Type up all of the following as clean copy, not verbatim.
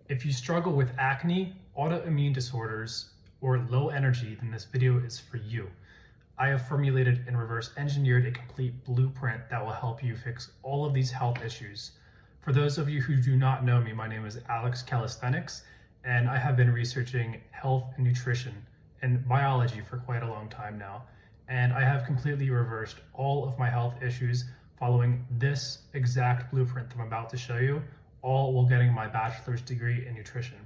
If you struggle with acne, autoimmune disorders, or low energy, then this video is for you. I have formulated and reverse engineered a complete blueprint that will help you fix all of these health issues. For those of you who do not know me, my name is Alex Calisthenics, and I have been researching health and nutrition and biology for quite a long time now. And I have completely reversed all of my health issues following this exact blueprint that I'm about to show you, all while getting my bachelor's degree in nutrition.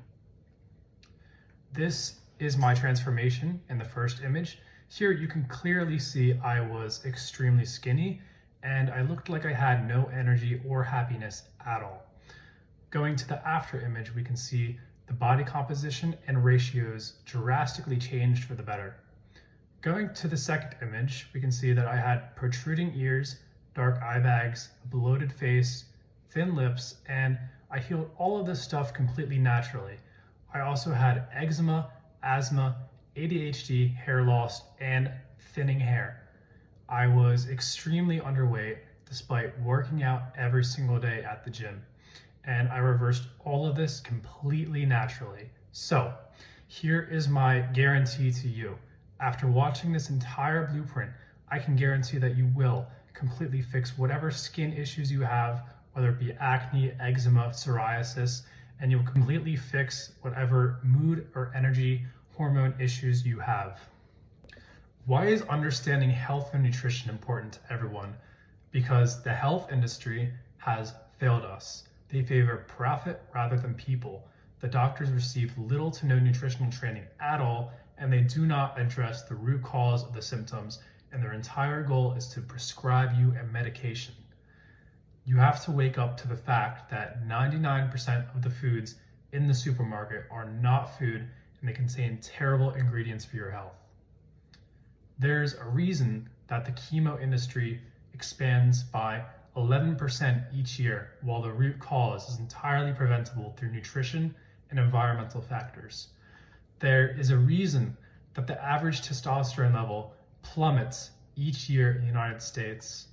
This is my transformation in the first image. Here you can clearly see I was extremely skinny and I looked like I had no energy or happiness at all. Going to the after image, we can see the body composition and ratios drastically changed for the better. Going to the second image, we can see that I had protruding ears, dark eye bags, a bloated face, thin lips, and I healed all of this stuff completely naturally. I also had eczema, asthma, ADHD, hair loss, and thinning hair. I was extremely underweight despite working out every single day at the gym, and I reversed all of this completely naturally. So here is my guarantee to you. After watching this entire blueprint, I can guarantee that you will completely fix whatever skin issues you have, whether it be acne, eczema, psoriasis, and you'll completely fix whatever mood or energy hormone issues you have. Why is understanding health and nutrition important to everyone? Because the health industry has failed us. They favor profit rather than people. The doctors receive little to no nutritional training at all, and they do not address the root cause of the symptoms, and their entire goal is to prescribe you a medication. You have to wake up to the fact that 99% of the foods in the supermarket are not food and they contain terrible ingredients for your health. There's a reason that the chemo industry expands by 11% each year, while the root cause is entirely preventable through nutrition and environmental factors. There is a reason that the average testosterone level plummets each year in the United States.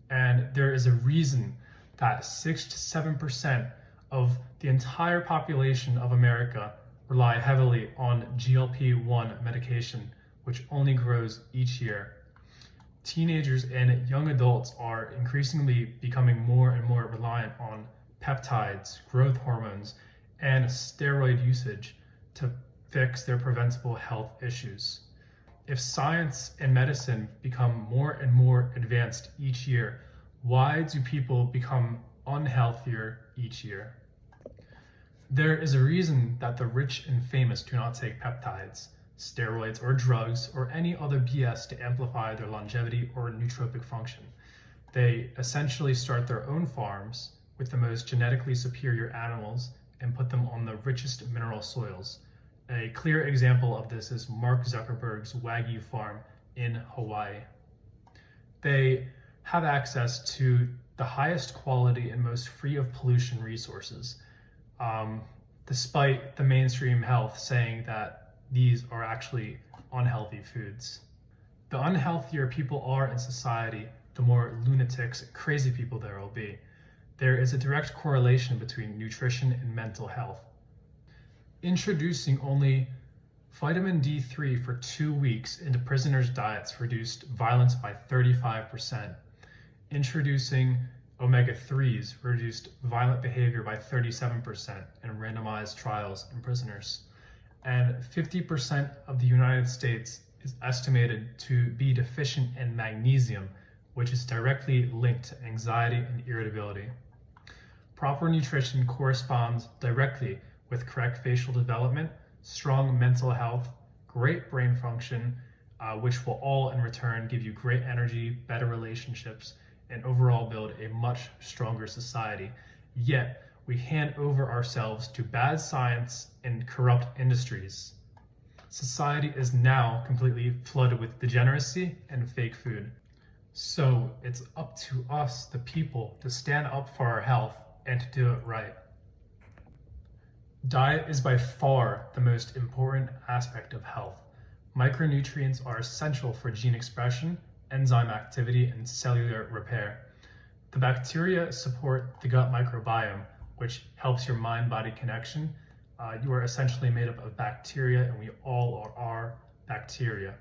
And there is a reason that 6 to 7% of the entire population of America rely heavily on GLP-1 medication, which only grows each year. Teenagers and young adults are increasingly becoming more and more reliant on peptides, growth hormones, and steroid usage to fix their preventable health issues. If science and medicine become more and more advanced each year, why do people become unhealthier each year? There is a reason that the rich and famous do not take peptides, steroids, or drugs, or any other BS to amplify their longevity or nootropic function. They essentially start their own farms with the most genetically superior animals and put them on the richest mineral soils. A clear example of this is Mark Zuckerberg's Wagyu farm in Hawaii. They have access to the highest quality and most free of pollution resources, despite the mainstream health saying that these are actually unhealthy foods. The unhealthier people are in society, the more lunatics and crazy people there will be. There is a direct correlation between nutrition and mental health. Introducing only vitamin D3 for 2 weeks into prisoners' diets reduced violence by 35%. Introducing omega-3s reduced violent behavior by 37% in randomized trials in prisoners. And 50% of the United States is estimated to be deficient in magnesium, which is directly linked to anxiety and irritability. Proper nutrition corresponds directly with correct facial development, strong mental health, great brain function, which will all in return give you great energy, better relationships, and overall build a much stronger society. Yet, we hand over ourselves to bad science and corrupt industries. Society is now completely flooded with degeneracy and fake food. So it's up to us, the people, to stand up for our health and to do it right. Diet is by far the most important aspect of health. Micronutrients are essential for gene expression, enzyme activity, and cellular repair. The bacteria support the gut microbiome, which helps your mind-body connection, You are essentially made up of bacteria, and we all are bacteria.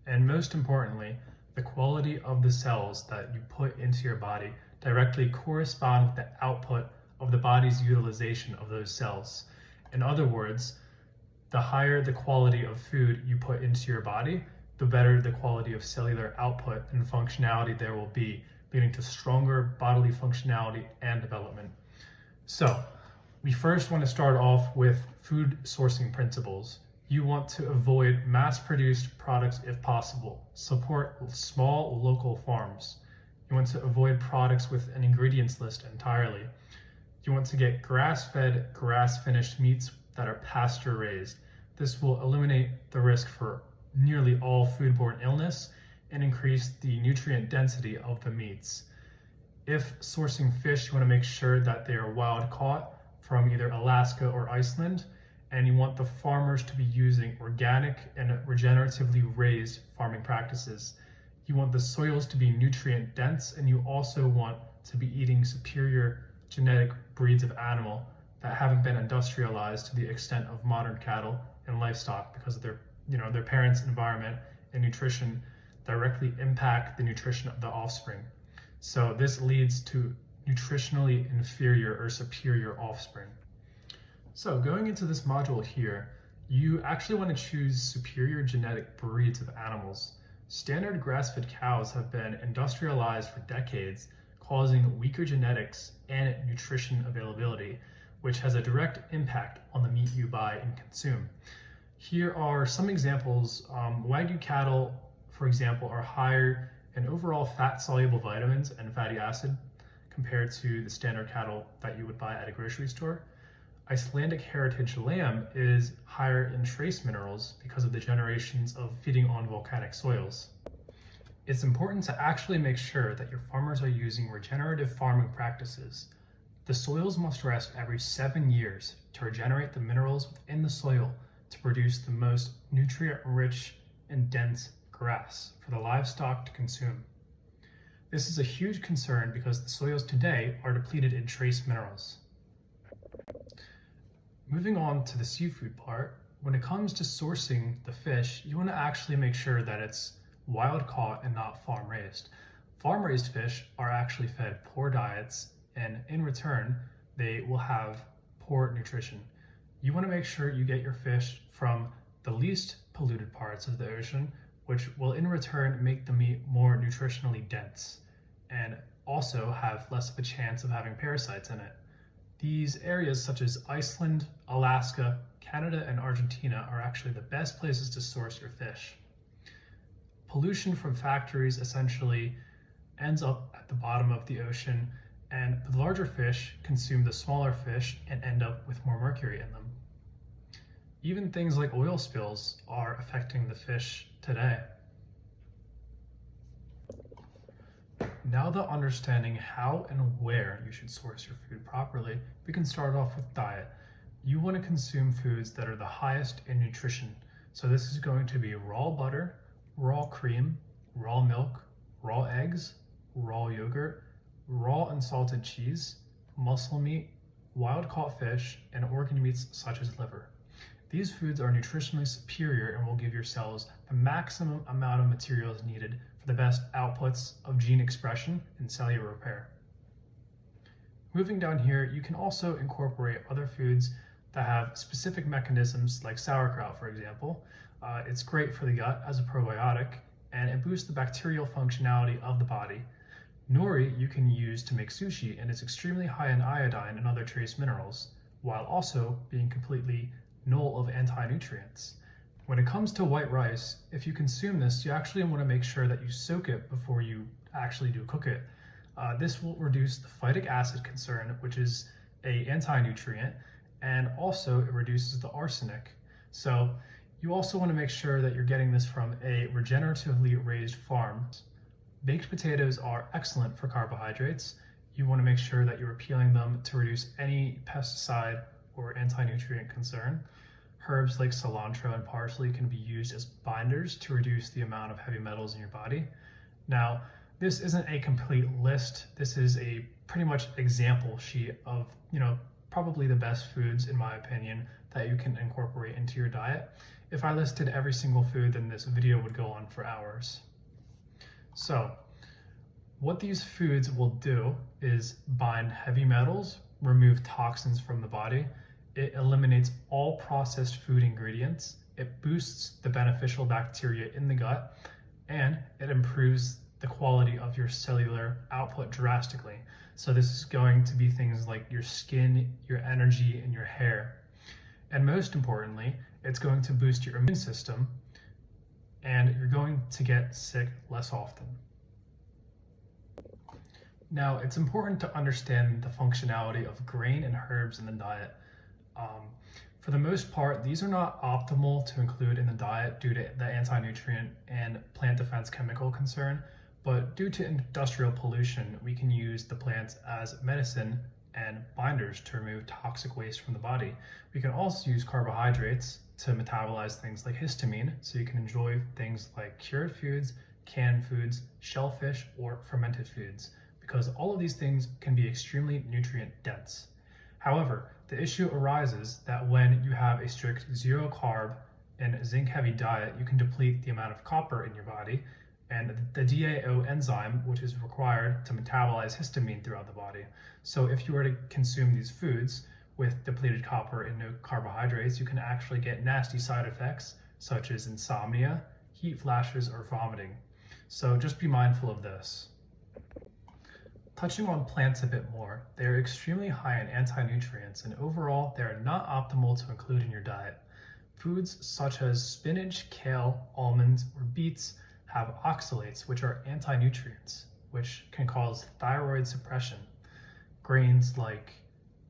And most importantly, the quality of the cells that you put into your body directly correspond with the output of the body's utilization of those cells. In other words, the higher the quality of food you put into your body, the better the quality of cellular output and functionality there will be, leading to stronger bodily functionality and development. So, we first want to start off with food sourcing principles. You want to avoid mass-produced products if possible. Support small local farms. You want to avoid products with an ingredients list entirely. You want to get grass-fed, grass-finished meats that are pasture-raised. This will eliminate the risk for nearly all foodborne illness and increase the nutrient density of the meats. If sourcing fish, you want to make sure that they are wild caught from either Alaska or Iceland, and you want the farmers to be using organic and regeneratively raised farming practices. You want the soils to be nutrient dense, and you also want to be eating superior genetic breeds of animal that haven't been industrialized to the extent of modern cattle and livestock, because of their parents' environment and nutrition directly impact the nutrition of the offspring. So this leads to nutritionally inferior or superior offspring. So going into this module here, you actually want to choose superior genetic breeds of animals. Standard grass-fed cows have been industrialized for decades, causing weaker genetics and nutrition availability, which has a direct impact on the meat you buy and consume. Here are some examples. Wagyu cattle, for example, are higher in overall fat-soluble vitamins and fatty acid compared to the standard cattle that you would buy at a grocery store. Icelandic heritage lamb is higher in trace minerals because of the generations of feeding on volcanic soils. It's important to actually make sure that your farmers are using regenerative farming practices. The soils must rest every 7 years to regenerate the minerals within the soil to produce the most nutrient-rich and dense grass for the livestock to consume. This is a huge concern because the soils today are depleted in trace minerals. Moving on to the seafood part, when it comes to sourcing the fish, you want to actually make sure that it's wild caught and not farm raised. Farm raised fish are actually fed poor diets, and in return, they will have poor nutrition. You want to make sure you get your fish from the least polluted parts of the ocean, which will in return make the meat more nutritionally dense and also have less of a chance of having parasites in it. These areas such as Iceland, Alaska, Canada, and Argentina are actually the best places to source your fish. Pollution from factories essentially ends up at the bottom of the ocean, and the larger fish consume the smaller fish and end up with more mercury in them. Even things like oil spills are affecting the fish today. Now that understanding how and where you should source your food properly, we can start off with diet. You want to consume foods that are the highest in nutrition. So this is going to be raw butter, raw cream, raw milk, raw eggs, raw yogurt, raw unsalted cheese, muscle meat, wild-caught fish, and organ meats such as liver. These foods are nutritionally superior and will give your cells the maximum amount of materials needed for the best outputs of gene expression and cellular repair. Moving down here, you can also incorporate other foods that have specific mechanisms, like sauerkraut, for example. It's great for the gut as a probiotic, and it boosts the bacterial functionality of the body. Nori you can use to make sushi, and it's extremely high in iodine and other trace minerals, while also being completely null of anti-nutrients. When it comes to white rice, if you consume this, you actually want to make sure that you soak it before you actually do cook it. This will reduce the phytic acid concern, which is an anti-nutrient, and also it reduces the arsenic. So you also want to make sure that you're getting this from a regeneratively raised farm. Baked potatoes are excellent for carbohydrates. You want to make sure that you're peeling them to reduce any pesticide or anti-nutrient concern. Herbs like cilantro and parsley can be used as binders to reduce the amount of heavy metals in your body. Now, this isn't a complete list. This is a pretty much example sheet of, probably the best foods, in my opinion, that you can incorporate into your diet. If I listed every single food, then this video would go on for hours. So, what these foods will do is bind heavy metals, remove toxins from the body. It eliminates all processed food ingredients. It boosts the beneficial bacteria in the gut, and it improves the quality of your cellular output drastically. So this is going to be things like your skin, your energy, and your hair. And most importantly, it's going to boost your immune system, and you're going to get sick less often. Now, it's important to understand the functionality of grain and herbs in the diet. For the most part, these are not optimal to include in the diet due to the anti-nutrient and plant defense chemical concern, but due to industrial pollution, we can use the plants as medicine and binders to remove toxic waste from the body. We can also use carbohydrates to metabolize things like histamine, so you can enjoy things like cured foods, canned foods, shellfish, or fermented foods, because all of these things can be extremely nutrient dense. However, the issue arises that when you have a strict zero carb and zinc heavy diet, you can deplete the amount of copper in your body, and the DAO enzyme, which is required to metabolize histamine throughout the body. So if you were to consume these foods with depleted copper and no carbohydrates, you can actually get nasty side effects such as insomnia, heat flashes, or vomiting. So just be mindful of this. Touching on plants a bit more, they are extremely high in anti-nutrients, and overall, they are not optimal to include in your diet. Foods such as spinach, kale, almonds, or beets have oxalates, which are anti-nutrients, which can cause thyroid suppression. Grains like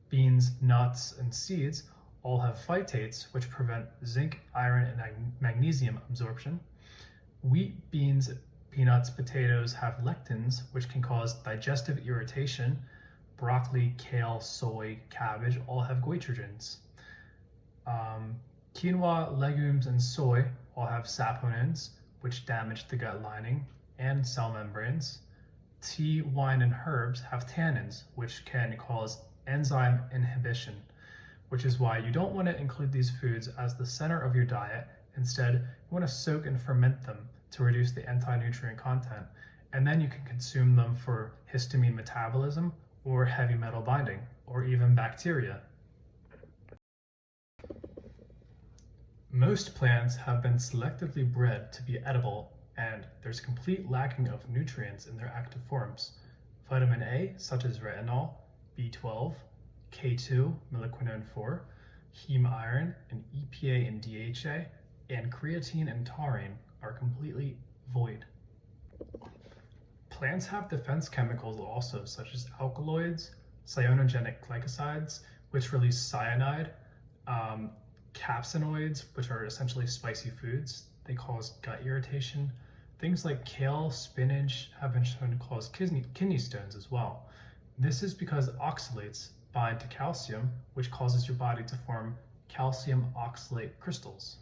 beans, nuts, and seeds all have phytates, which prevent zinc, iron, and magnesium absorption. Wheat, beans, peanuts, potatoes have lectins, which can cause digestive irritation. Broccoli, kale, soy, cabbage all have goitrogens. Quinoa, legumes, and soy all have saponins, which damage the gut lining and cell membranes. Tea, wine, and herbs have tannins, which can cause enzyme inhibition, which is why you don't want to include these foods as the center of your diet. Instead, you want to soak and ferment them to reduce the anti-nutrient content, and then you can consume them for histamine metabolism or heavy metal binding, or even bacteria. Most plants have been selectively bred to be edible, and there's complete lacking of nutrients in their active forms. Vitamin A, such as retinol, B12, K2, miliquinone 4, heme iron, and EPA and DHA, and creatine and taurine are completely void. Plants have defense chemicals also, such as alkaloids, cyanogenic glycosides, which release cyanide, capsaicinoids, which are essentially spicy foods. They cause gut irritation. Things like kale, spinach have been shown to cause kidney stones as well. This is because oxalates bind to calcium, which causes your body to form calcium oxalate crystals.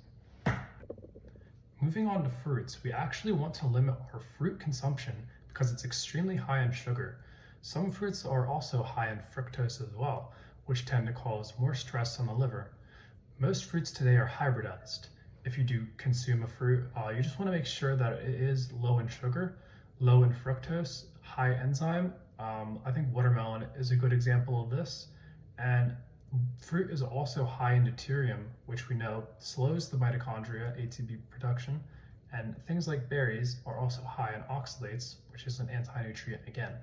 Moving on to fruits, we actually want to limit our fruit consumption because it's extremely high in sugar. Some fruits are also high in fructose as well, which tend to cause more stress on the liver. Most fruits today are hybridized. If you do consume a fruit, you just want to make sure that it is low in sugar, low in fructose, high enzyme. I think watermelon is a good example of this. And fruit is also high in deuterium, which we know slows the mitochondria ATP production, and things like berries are also high in oxalates, which is an anti-nutrient again.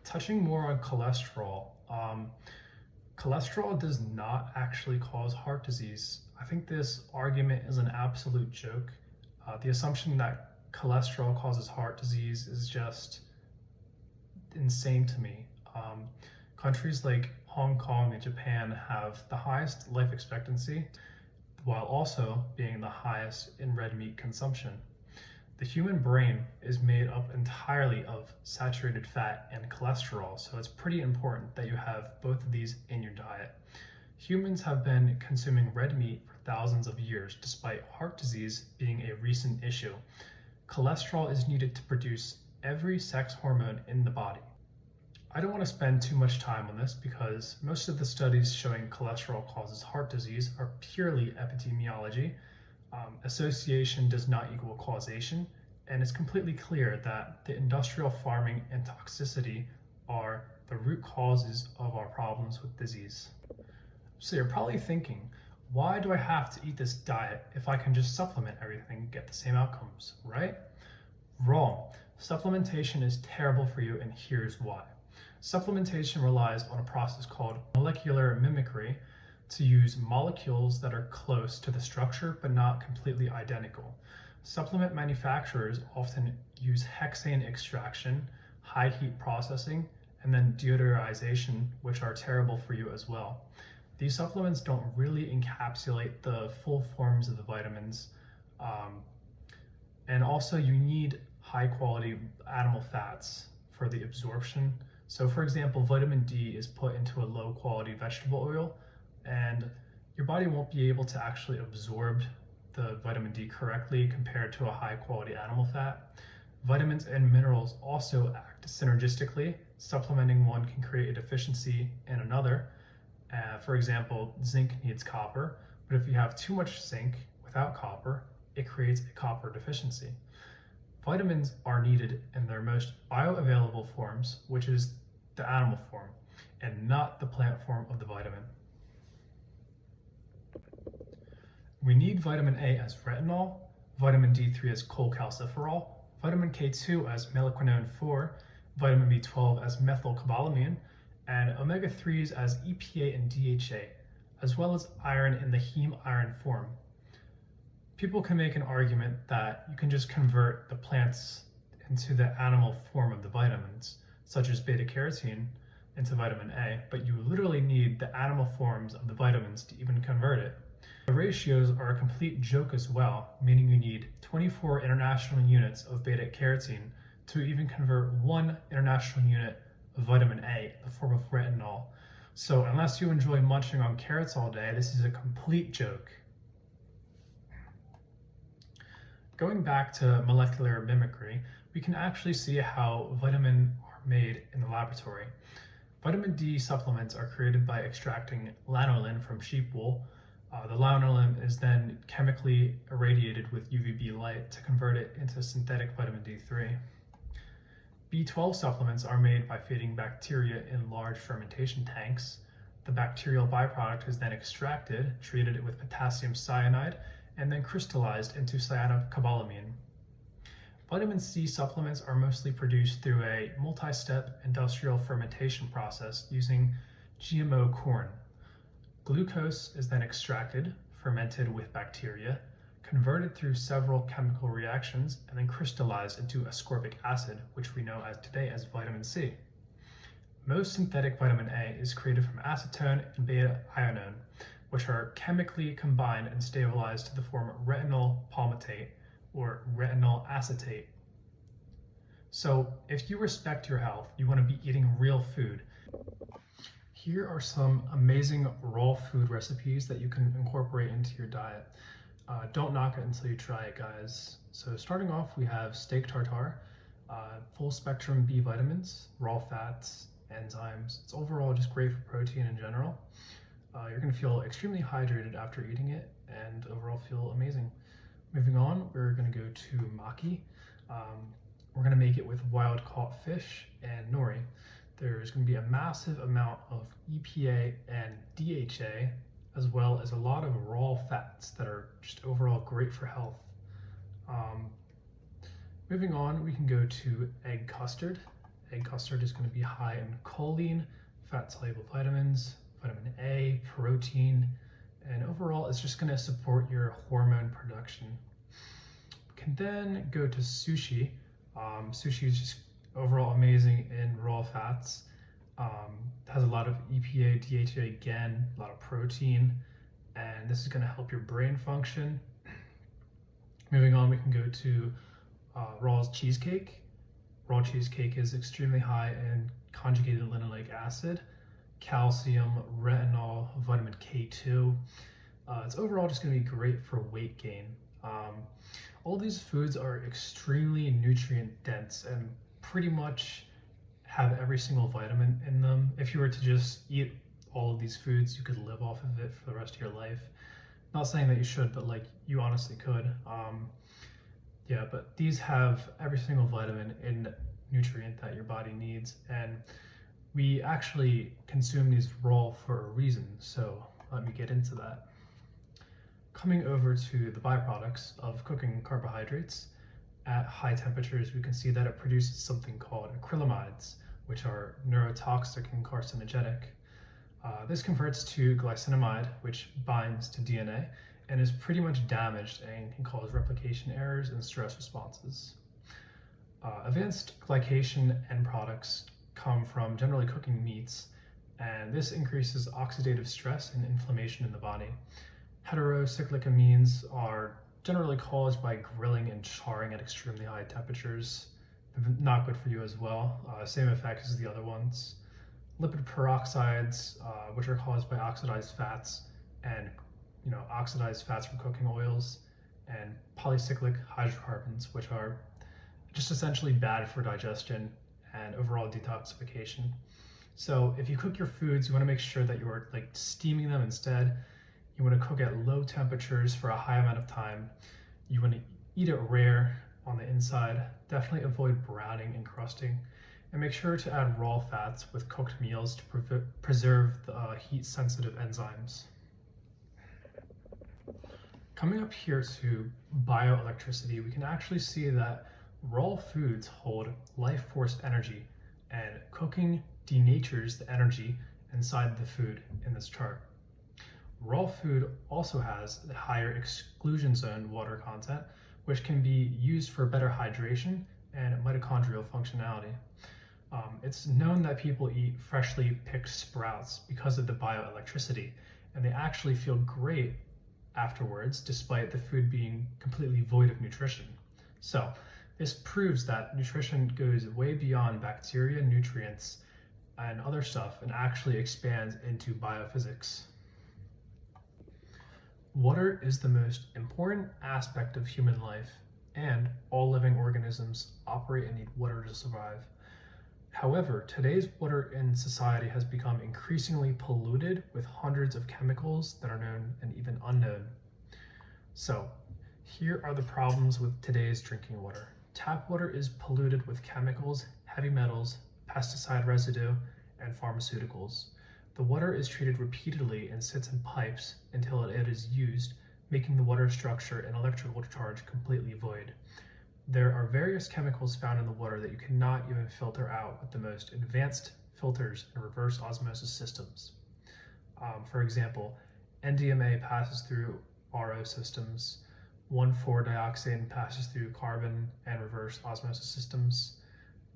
Touching more on cholesterol, cholesterol does not actually cause heart disease. I think this argument is an absolute joke. The assumption that cholesterol causes heart disease is just insane to me. Countries like Hong Kong and Japan have the highest life expectancy, while also being the highest in red meat consumption. The human brain is made up entirely of saturated fat and cholesterol, so it's pretty important that you have both of these in your diet. Humans have been consuming red meat for thousands of years, despite heart disease being a recent issue. Cholesterol is needed to produce every sex hormone in the body. I don't want to spend too much time on this because most of the studies showing cholesterol causes heart disease are purely epidemiology. Association does not equal causation, and it's completely clear that the industrial farming and toxicity are the root causes of our problems with disease. So you're probably thinking, why do I have to eat this diet if I can just supplement everything and get the same outcomes, right? Wrong. Supplementation is terrible for you, and here's why. Supplementation relies on a process called molecular mimicry to use molecules that are close to the structure but not completely identical. Supplement manufacturers often use hexane extraction, high heat processing, and then deuterization, which are terrible for you as well. These supplements don't really encapsulate the full forms of the vitamins, and also you need high quality animal fats for the absorption. So for example, vitamin D is put into a low quality vegetable oil, and your body won't be able to actually absorb the vitamin D correctly compared to a high quality animal fat. Vitamins and minerals also act synergistically. Supplementing one can create a deficiency in another. For example, zinc needs copper, but if you have too much zinc without copper, it creates a copper deficiency. Vitamins are needed in their most bioavailable forms, which is the animal form, and not the plant form of the vitamin. We need vitamin A as retinol, vitamin D3 as cholecalciferol, vitamin K2 as mellaquinone-4, vitamin B12 as methylcobalamin, and omega-3s as EPA and DHA, as well as iron in the heme iron form. People can make an argument that you can just convert the plants into the animal form of the vitamins, such as beta-carotene, into vitamin A, but you literally need the animal forms of the vitamins to even convert it. The ratios are a complete joke as well, meaning you need 24 international units of beta-carotene to even convert 1 international unit of vitamin A in the form of retinol. So unless you enjoy munching on carrots all day, this is a complete joke. Going back to molecular mimicry, we can actually see how vitamins are made in the laboratory. Vitamin D supplements are created by extracting lanolin from sheep wool. The lanolin is then chemically irradiated with UVB light to convert it into synthetic vitamin D3. B12 supplements are made by feeding bacteria in large fermentation tanks. The bacterial byproduct is then extracted, treated with potassium cyanide, and then crystallized into cyanocobalamin. Vitamin C supplements are mostly produced through a multi-step industrial fermentation process using GMO corn. Glucose is then extracted, fermented with bacteria, converted through several chemical reactions, and then crystallized into ascorbic acid, which we know as today as vitamin C. Most synthetic vitamin A is created from acetone and beta-ionone, which are chemically combined and stabilized to the form retinol palmitate or retinol acetate. So if you respect your health, you want to be eating real food. Here are some amazing raw food recipes that you can incorporate into your diet. Don't knock it until you try it, guys. So starting off, we have steak tartare, full spectrum B vitamins, raw fats, enzymes. It's overall just great for protein in general. You're going to feel extremely hydrated after eating it and overall feel amazing. Moving on, we're going to go to maki. We're going to make it with wild caught fish and nori. There's going to be a massive amount of EPA and DHA, as well as a lot of raw fats that are just overall great for health. Moving on, we can go to egg custard. Egg custard is going to be high in choline, fat-soluble vitamins, vitamin A, protein, and overall it's just going to support your hormone production. We can then go to sushi. Sushi is just overall amazing in raw fats. Has a lot of EPA, DHA again, a lot of protein, and this is going to help your brain function. Moving on, we can go to raw cheesecake. Raw cheesecake is extremely high in conjugated linoleic acid, calcium, retinol, vitamin K2. It's overall just going to be great for weight gain. All these foods are extremely nutrient dense and pretty much have every single vitamin in them. If you were to just eat all of these foods, you could live off of it for the rest of your life. Not saying that you should, but like you honestly could. Yeah, but these have every single vitamin and nutrient that your body needs, and we actually consume these raw for a reason. So let me get into that. Coming over to the byproducts of cooking carbohydrates at high temperatures, we can see that it produces something called acrylamides, which are neurotoxic and carcinogenic. This converts to glycinamide, which binds to DNA and is pretty much damaged and can cause replication errors and stress responses. Advanced glycation end products come from generally cooking meats, and this increases oxidative stress and inflammation in the body. Heterocyclic amines are generally caused by grilling and charring at extremely high temperatures. Not good for you as well. Same effect as the other ones. Lipid peroxides, which are caused by oxidized fats and oxidized fats from cooking oils, and polycyclic hydrocarbons, which are just essentially bad for digestion and overall detoxification. So if you cook your foods, you want to make sure that you're like steaming them instead. You want to cook at low temperatures for a high amount of time. You want to eat it rare on the inside. Definitely avoid browning and crusting. And make sure to add raw fats with cooked meals to preserve the heat-sensitive enzymes. Coming up here to bioelectricity, we can actually see that raw foods hold life force energy, and cooking denatures the energy inside the food in this chart. Raw food also has the higher exclusion zone water content, which can be used for better hydration and mitochondrial functionality. It's known that people eat freshly picked sprouts because of the bioelectricity, and they actually feel great afterwards, despite the food being completely void of nutrition. So this proves that nutrition goes way beyond bacteria, nutrients, and other stuff, and actually expands into biophysics. Water is the most important aspect of human life, and all living organisms operate and need water to survive. However, today's water in society has become increasingly polluted with hundreds of chemicals that are known and even unknown. So, here are the problems with today's drinking water. Tap water is polluted with chemicals, heavy metals, pesticide residue, and pharmaceuticals. The water is treated repeatedly and sits in pipes until it is used, making the water structure and electrical charge completely void. There are various chemicals found in the water that you cannot even filter out with the most advanced filters and reverse osmosis systems. For example, NDMA passes through RO systems, 1,4-dioxane passes through carbon and reverse osmosis systems,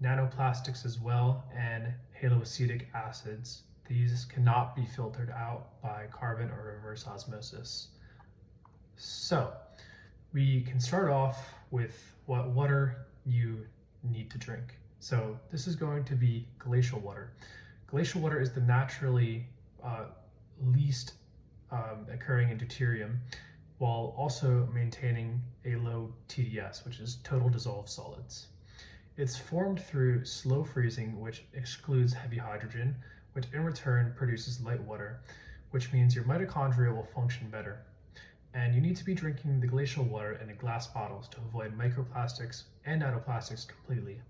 nanoplastics as well, and haloacetic acids. These cannot be filtered out by carbon or reverse osmosis. So we can start off with what water you need to drink. So this is going to be glacial water. Glacial water is the naturally least occurring in deuterium, while also maintaining a low TDS, which is total dissolved solids. It's formed through slow freezing, which excludes heavy hydrogen, which in return produces light water, which means your mitochondria will function better. And you need to be drinking the glacial water in glass bottles to avoid microplastics and nanoplastics completely.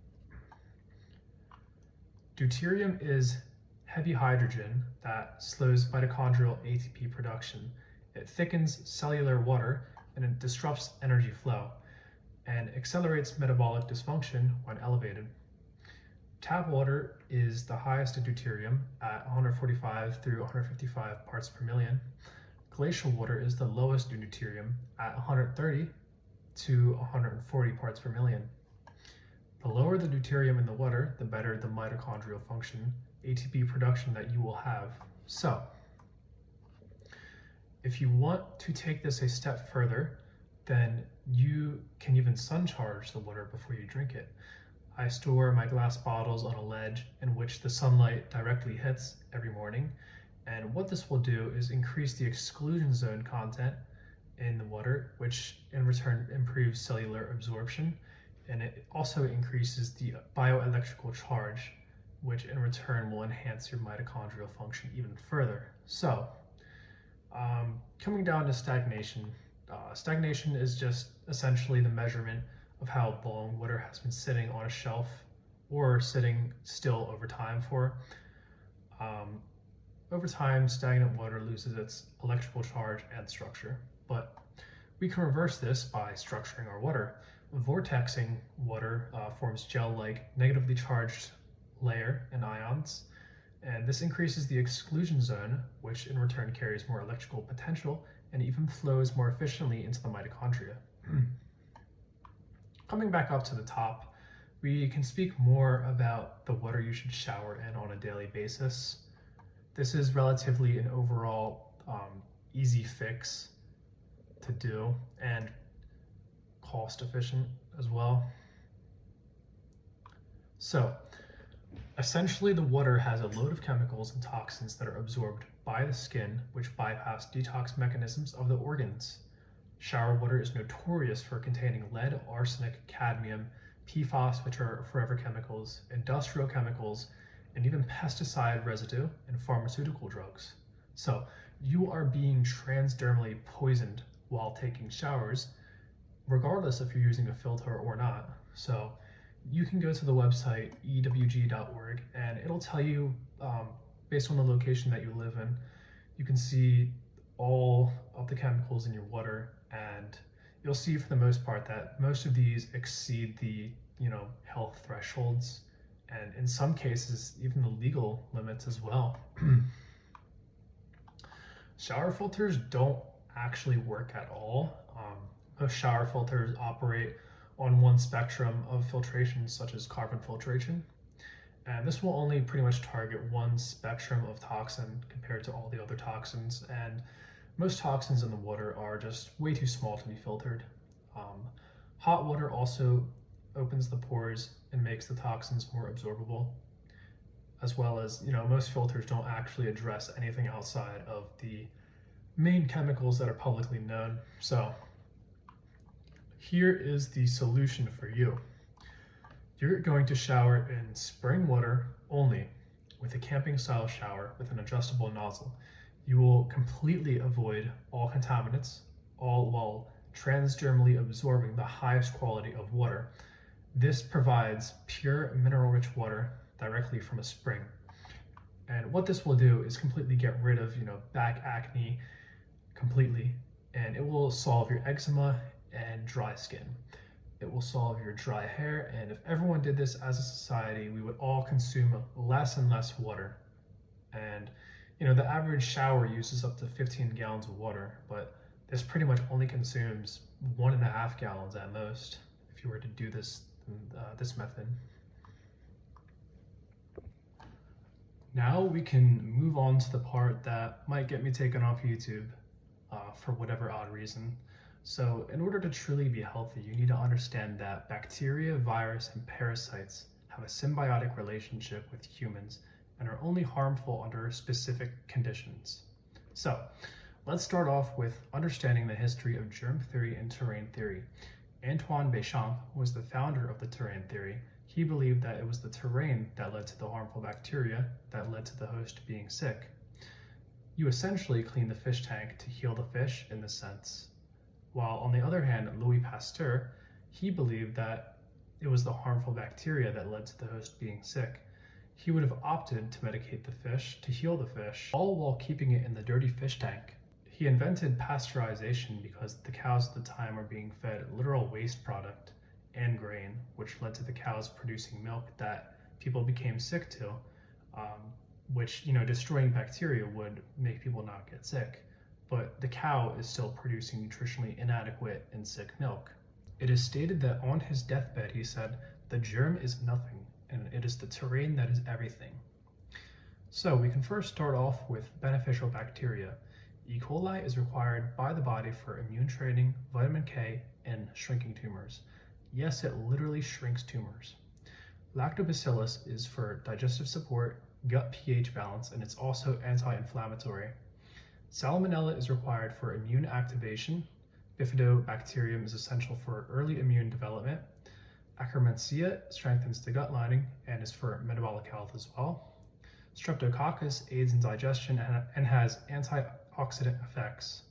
Deuterium is heavy hydrogen that slows mitochondrial ATP production. It thickens cellular water and it disrupts energy flow and accelerates metabolic dysfunction when elevated. Tap water is the highest in deuterium at 145 through 155 parts per million. Glacial water is the lowest in deuterium at 130 to 140 parts per million. The lower the deuterium in the water, the better the mitochondrial function, ATP production that you will have. So, if you want to take this a step further, then you can even suncharge the water before you drink it. I store my glass bottles on a ledge in which the sunlight directly hits every morning. And what this will do is increase the exclusion zone content in the water, which in return improves cellular absorption. And it also increases the bioelectrical charge, which in return will enhance your mitochondrial function even further. So, coming down to stagnation. Stagnation is just essentially the measurement of how long water has been sitting on a shelf or sitting still over time for. Over time, stagnant water loses its electrical charge and structure, but we can reverse this by structuring our water. Vortexing water forms gel-like, negatively charged layer and ions, and this increases the exclusion zone, which in return carries more electrical potential and even flows more efficiently into the mitochondria. Coming back up to the top, we can speak more about the water you should shower in on a daily basis. This is relatively an overall easy fix to do and cost efficient as well. So essentially the water has a load of chemicals and toxins that are absorbed by the skin, which bypass detox mechanisms of the organs. Shower water is notorious for containing lead, arsenic, cadmium, PFAS, which are forever chemicals, industrial chemicals, and even pesticide residue and pharmaceutical drugs. So you are being transdermally poisoned while taking showers, regardless if you're using a filter or not. So you can go to the website ewg.org and it'll tell you, based on the location that you live in, you can see all of the chemicals in your water, and you'll see for the most part that most of these exceed the health thresholds, and in some cases even the legal limits as well. Shower filters don't actually work at all. Most shower filters operate on one spectrum of filtration, such as carbon filtration, and this will only pretty much target one spectrum of toxin compared to all the other toxins, and most toxins in the water are just way too small to be filtered. Hot water also opens the pores and makes the toxins more absorbable, as well as, most filters don't actually address anything outside of the main chemicals that are publicly known. So here is the solution for you. You're going to shower in spring water only, with a camping style shower with an adjustable nozzle. You will completely avoid all contaminants, all while transdermally absorbing the highest quality of water. This provides pure mineral-rich water directly from a spring. And what this will do is completely get rid of, back acne completely, and it will solve your eczema and dry skin. It will solve your dry hair, and if everyone did this as a society, we would all consume less and less water. And the average shower uses up to 15 gallons of water, but this pretty much only consumes 1.5 gallons at most if you were to do this method. Now we can move on to the part that might get me taken off YouTube for whatever odd reason. So in order to truly be healthy, you need to understand that bacteria, virus, and parasites have a symbiotic relationship with humans and are only harmful under specific conditions. So let's start off with understanding the history of germ theory and terrain theory. Antoine Béchamp was the founder of the terrain theory. He believed that it was the terrain that led to the harmful bacteria that led to the host being sick. You essentially clean the fish tank to heal the fish in this sense. While on the other hand, Louis Pasteur, he believed that it was the harmful bacteria that led to the host being sick. He would have opted to medicate the fish to heal the fish, all while keeping it in the dirty fish tank. He invented pasteurization because the cows at the time were being fed literal waste product and grain, which led to the cows producing milk that people became sick to, which, destroying bacteria would make people not get sick. But the cow is still producing nutritionally inadequate and sick milk. It is stated that on his deathbed he said, "The germ is nothing, and it is the terrain that is everything." So we can first start off with beneficial bacteria. E. coli is required by the body for immune training, vitamin K, and shrinking tumors. Yes, it literally shrinks tumors. Lactobacillus is for digestive support, gut pH balance, and it's also anti-inflammatory. Salmonella is required for immune activation. Bifidobacterium is essential for early immune development. Akkermansia strengthens the gut lining and is for metabolic health as well. Streptococcus aids in digestion and has antioxidant effects.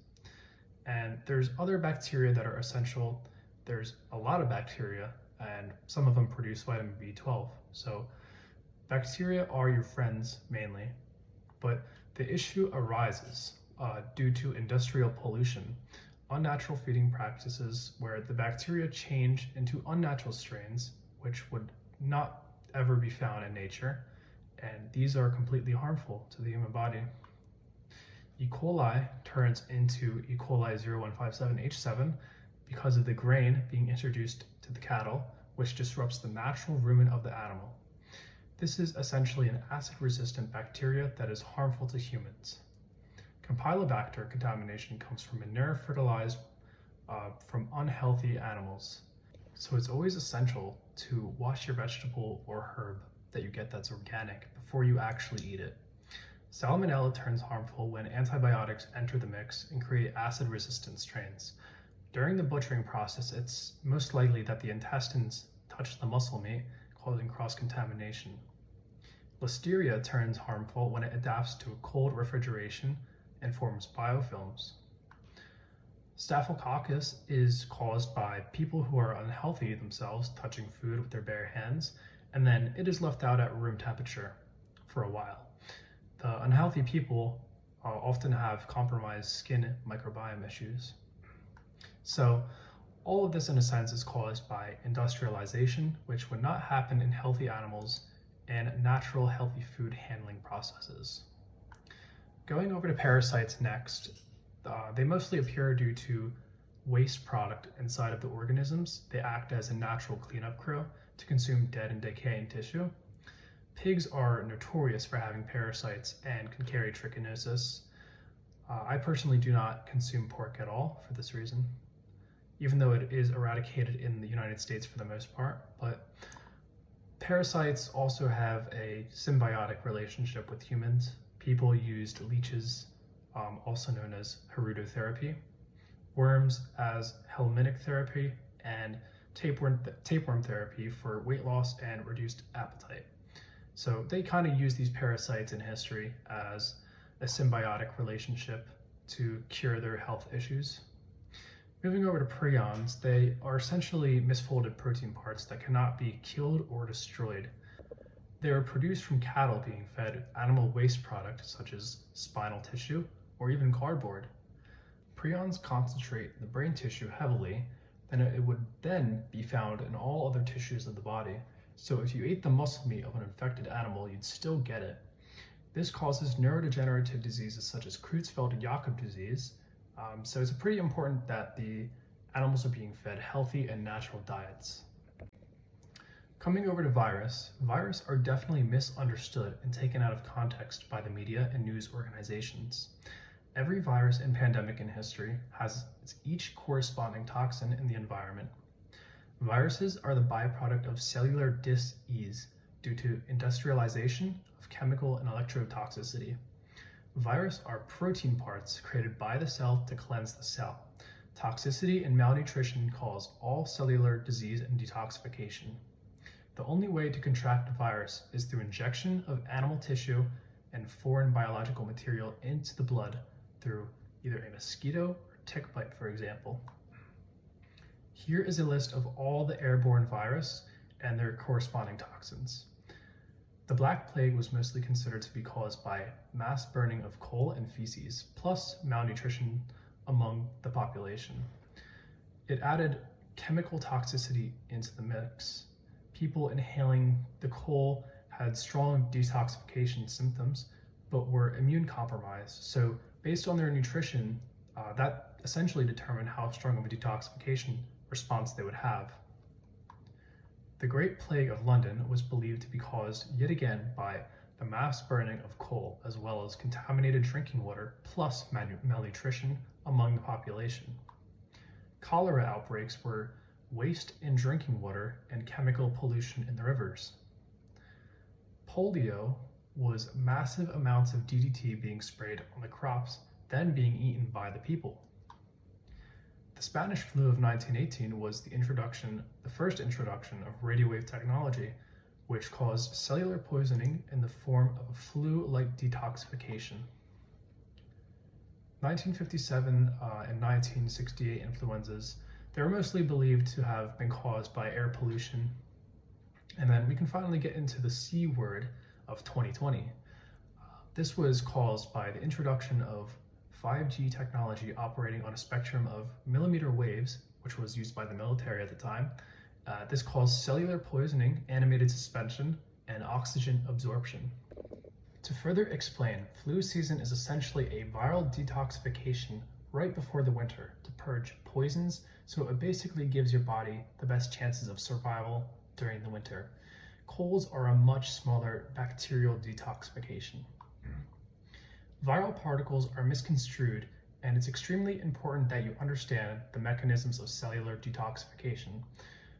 And there's other bacteria that are essential. There's a lot of bacteria, and some of them produce vitamin B12. So bacteria are your friends mainly, but the issue arises due to industrial pollution, unnatural feeding practices where the bacteria change into unnatural strains, which would not ever be found in nature, and these are completely harmful to the human body. E. coli turns into E. coli 0157H7 because of the grain being introduced to the cattle, which disrupts the natural rumen of the animal. This is essentially an acid-resistant bacteria that is harmful to humans. Campylobacter contamination comes from manure fertilized from unhealthy animals. So it's always essential to wash your vegetable or herb that you get that's organic before you actually eat it. Salmonella turns harmful when antibiotics enter the mix and create acid-resistant strains. During the butchering process, it's most likely that the intestines touch the muscle meat, causing cross-contamination. Listeria turns harmful when it adapts to a cold refrigeration and forms biofilms. Staphylococcus is caused by people who are unhealthy themselves touching food with their bare hands, and then it is left out at room temperature for a while. The unhealthy people often have compromised skin microbiome issues. So all of this in a sense is caused by industrialization, which would not happen in healthy animals, and natural healthy food handling processes. Going over to parasites next, they mostly appear due to waste product inside of the organisms. They act as a natural cleanup crew to consume dead and decaying tissue. Pigs are notorious for having parasites and can carry trichinosis. I personally do not consume pork at all for this reason, even though it is eradicated in the United States for the most part. But parasites also have a symbiotic relationship with humans. People used leeches, also known as herudotherapy, worms as helminthic therapy, and tapeworm therapy for weight loss and reduced appetite. So they kind of use these parasites in history as a symbiotic relationship to cure their health issues. Moving over to prions, they are essentially misfolded protein parts that cannot be killed or destroyed. They are produced from cattle being fed animal waste products such as spinal tissue or even cardboard. Prions concentrate in the brain tissue heavily, and it would then be found in all other tissues of the body. So if you ate the muscle meat of an infected animal, you'd still get it. This causes neurodegenerative diseases such as Creutzfeldt-Jakob disease. So it's pretty important that the animals are being fed healthy and natural diets. Coming over to virus are definitely misunderstood and taken out of context by the media and news organizations. Every virus and pandemic in history has each corresponding toxin in the environment. Viruses are the byproduct of cellular dis-ease due to industrialization of chemical and electrotoxicity. Viruses are protein parts created by the cell to cleanse the cell. Toxicity and malnutrition cause all cellular disease and detoxification. The only way to contract a virus is through injection of animal tissue and foreign biological material into the blood through either a mosquito or tick bite, for example. Here is a list of all the airborne virus and their corresponding toxins. The Black Plague was mostly considered to be caused by mass burning of coal and feces, plus malnutrition among the population. It added chemical toxicity into the mix. People inhaling the coal had strong detoxification symptoms, but were immune compromised. So based on their nutrition, that essentially determined how strong of a detoxification response they would have. The Great Plague of London was believed to be caused yet again by the mass burning of coal, as well as contaminated drinking water, plus malnutrition among the population. Cholera outbreaks were waste in drinking water and chemical pollution in the rivers. Polio was massive amounts of DDT being sprayed on the crops, then being eaten by the people. The Spanish flu of 1918 was the first introduction of radio wave technology, which caused cellular poisoning in the form of flu-like detoxification. 1957 and 1968 influenzas, they were mostly believed to have been caused by air pollution. And then we can finally get into the C word of 2020. This was caused by the introduction of 5G technology operating on a spectrum of millimeter waves, which was used by the military at the time. This caused cellular poisoning, animated suspension, and oxygen absorption. To further explain, flu season is essentially a viral detoxification right before the winter to purge poisons, so it basically gives your body the best chances of survival during the winter. Colds are a much smaller bacterial detoxification. Viral particles are misconstrued, and it's extremely important that you understand the mechanisms of cellular detoxification.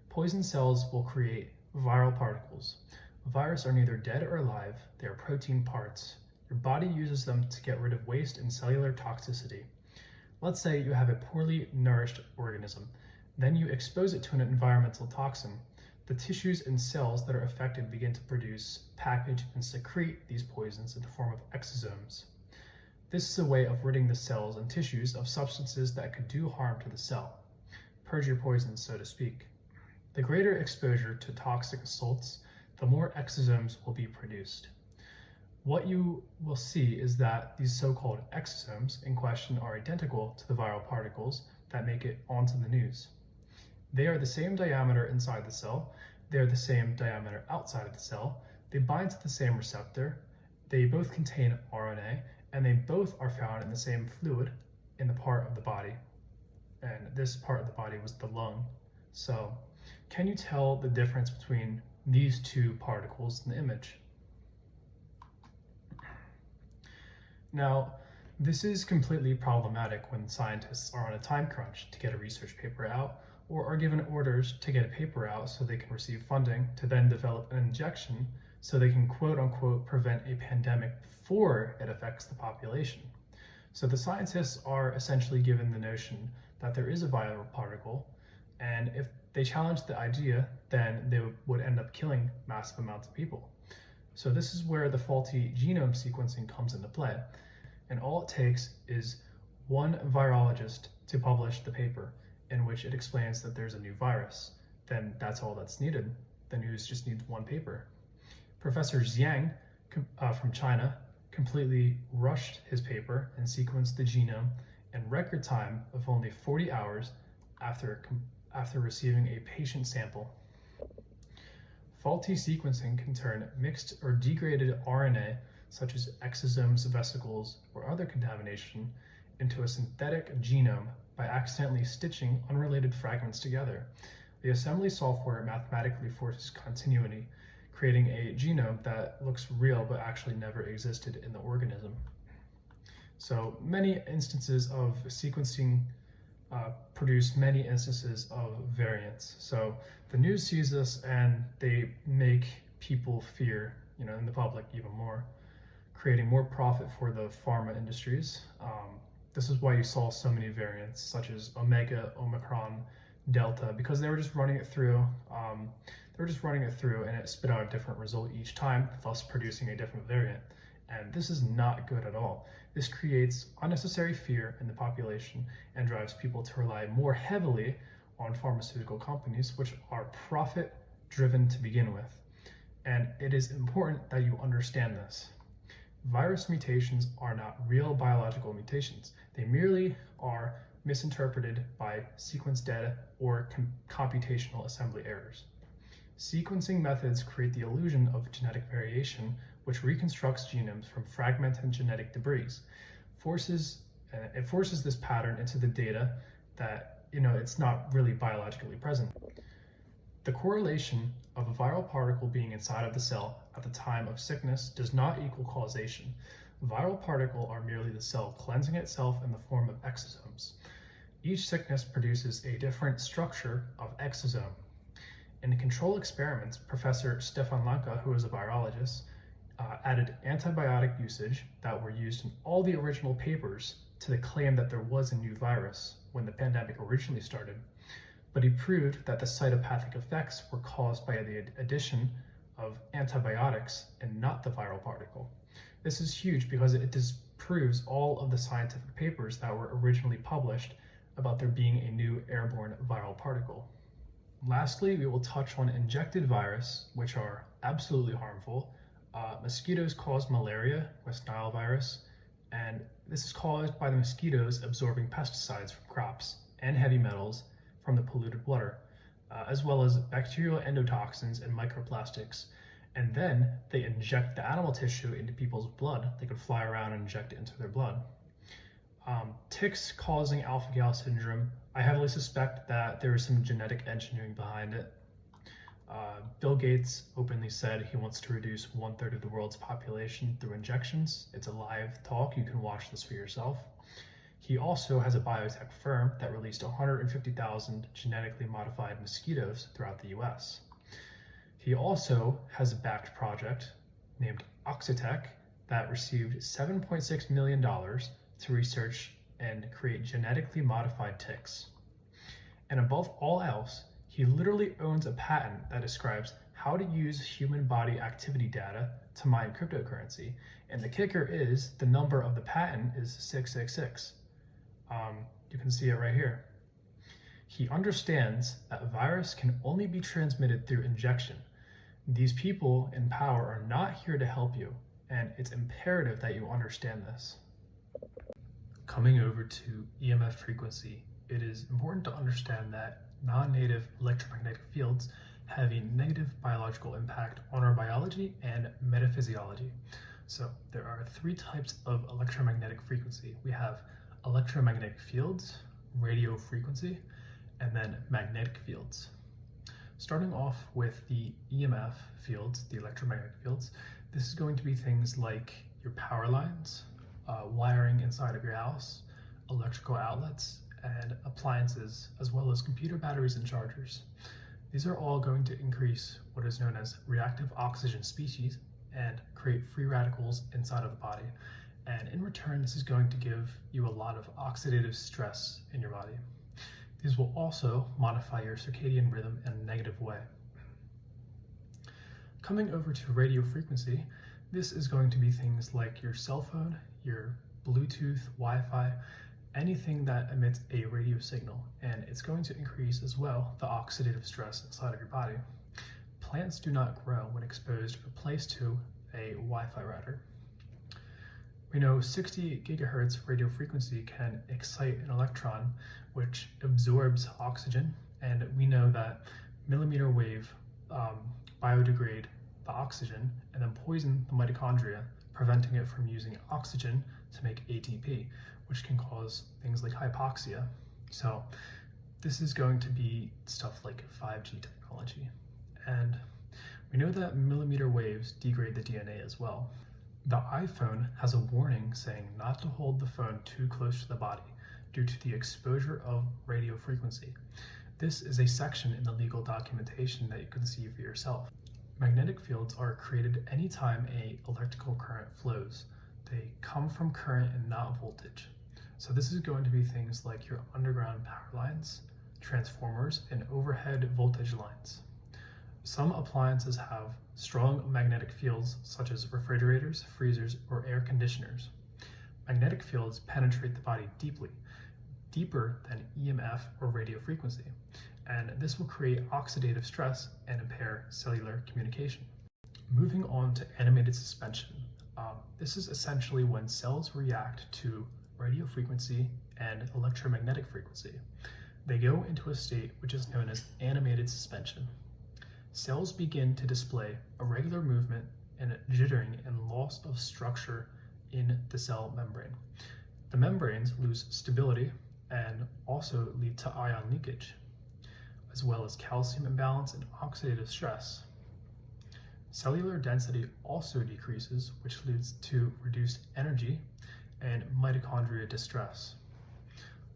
Poison cells will create viral particles. Viruses are neither dead or alive, they are protein parts. Your body uses them to get rid of waste and cellular toxicity. Let's say you have a poorly nourished organism. Then you expose it to an environmental toxin. The tissues and cells that are affected begin to produce, package, and secrete these poisons in the form of exosomes. This is a way of ridding the cells and tissues of substances that could do harm to the cell. Purge your poisons, so to speak. The greater exposure to toxic assaults, the more exosomes will be produced. What you will see is that these so-called exosomes in question are identical to the viral particles that make it onto the news. They are the same diameter inside the cell, they are the same diameter outside of the cell, they bind to the same receptor, they both contain RNA, and they both are found in the same fluid in the part of the body. And this part of the body was the lung. So, can you tell the difference between these two particles in the image? Now, this is completely problematic when scientists are on a time crunch to get a research paper out, or are given orders to get a paper out so they can receive funding to then develop an injection so they can quote unquote prevent a pandemic before it affects the population. So the scientists are essentially given the notion that there is a viral particle, and if they challenge the idea, then they would end up killing massive amounts of people. So this is where the faulty genome sequencing comes into play. And all it takes is one virologist to publish the paper in which it explains that there's a new virus. Then that's all that's needed. The news just needs one paper. Professor Zhang from China completely rushed his paper and sequenced the genome in record time of only 40 hours after receiving a patient sample. Faulty sequencing can turn mixed or degraded RNA, such as exosomes, vesicles, or other contamination, into a synthetic genome by accidentally stitching unrelated fragments together. The assembly software mathematically forces continuity, creating a genome that looks real but actually never existed in the organism. So many instances of sequencing produce many instances of variants. So the news sees this and they make people fear, in the public even more, creating more profit for the pharma industries. This is why you saw so many variants, such as Omega, Omicron, Delta, because they were just running it through. And it spit out a different result each time, thus producing a different variant. And this is not good at all. This creates unnecessary fear in the population and drives people to rely more heavily on pharmaceutical companies, which are profit-driven to begin with. And it is important that you understand this. Virus mutations are not real biological mutations. They merely are misinterpreted by sequence data or computational assembly errors. Sequencing methods create the illusion of genetic variation, which reconstructs genomes from fragmented genetic debris. It forces this pattern into the data that, it's not really biologically present. The correlation of a viral particle being inside of the cell at the time of sickness does not equal causation. Viral particles are merely the cell cleansing itself in the form of exosomes. Each sickness produces a different structure of exosome. In the control experiments, Professor Stefan Lanka, who is a virologist, added antibiotic usage that were used in all the original papers to the claim that there was a new virus when the pandemic originally started, but he proved that the cytopathic effects were caused by the addition of antibiotics and not the viral particle. This is huge because it disproves all of the scientific papers that were originally published about there being a new airborne viral particle. Lastly, we will touch on injected virus, which are absolutely harmful. Mosquitoes cause malaria with Nile virus, and this is caused by the mosquitoes absorbing pesticides from crops and heavy metals from the polluted water, as well as bacterial endotoxins and microplastics. And then they inject the animal tissue into people's blood. They could fly around and inject it into their blood. Ticks causing alpha-gal syndrome. I heavily suspect that there is some genetic engineering behind it. Bill Gates openly said he wants to reduce 1/3 of the world's population through injections. It's a live talk. You can watch this for yourself. He also has a biotech firm that released 150,000 genetically modified mosquitoes throughout the US. He also has a backed project named Oxitec that received $7.6 million to research and create genetically modified ticks. And above all else, he literally owns a patent that describes how to use human body activity data to mine cryptocurrency. And the kicker is the number of the patent is 666. You can see it right here. He understands that a virus can only be transmitted through injection. These people in power are not here to help you, and it's imperative that you understand this. Coming over to EMF frequency, it is important to understand that non-native electromagnetic fields have a negative biological impact on our biology and metaphysiology. So there are 3 types of electromagnetic frequency. We have electromagnetic fields, radio frequency, and then magnetic fields. Starting off with the EMF fields, the electromagnetic fields, this is going to be things like your power lines, wiring inside of your house, electrical outlets, and appliances, as well as computer batteries and chargers. These are all going to increase what is known as reactive oxygen species and create free radicals inside of the body. And in return, this is going to give you a lot of oxidative stress in your body. These will also modify your circadian rhythm in a negative way. Coming over to radio frequency, this is going to be things like your cell phone, your Bluetooth, Wi-Fi, anything that emits a radio signal, and it's going to increase as well the oxidative stress inside of your body. Plants do not grow when exposed or placed to a Wi-Fi router. We know 60 gigahertz radio frequency can excite an electron, which absorbs oxygen, and we know that millimeter wave biodegrade the oxygen and then poison the mitochondria, preventing it from using oxygen to make ATP, which can cause things like hypoxia. So this is going to be stuff like 5G technology. And we know that millimeter waves degrade the DNA as well. The iPhone has a warning saying not to hold the phone too close to the body due to the exposure of radio frequency. This is a section in the legal documentation that you can see for yourself. Magnetic fields are created anytime an electrical current flows. They come from current and not voltage. So this is going to be things like your underground power lines, transformers, and overhead voltage lines. Some appliances have strong magnetic fields, such as refrigerators, freezers, or air conditioners. Magnetic fields penetrate the body deeply, deeper than EMF or radio frequency, and this will create oxidative stress and impair cellular communication. Moving on to animated suspension. This is essentially when cells react to radio frequency and electromagnetic frequency. They go into a state which is known as animated suspension. Cells begin to display irregular movement and jittering and loss of structure in the cell membrane. The membranes lose stability and also lead to ion leakage, as well as calcium imbalance and oxidative stress. Cellular density also decreases, which leads to reduced energy and mitochondria distress.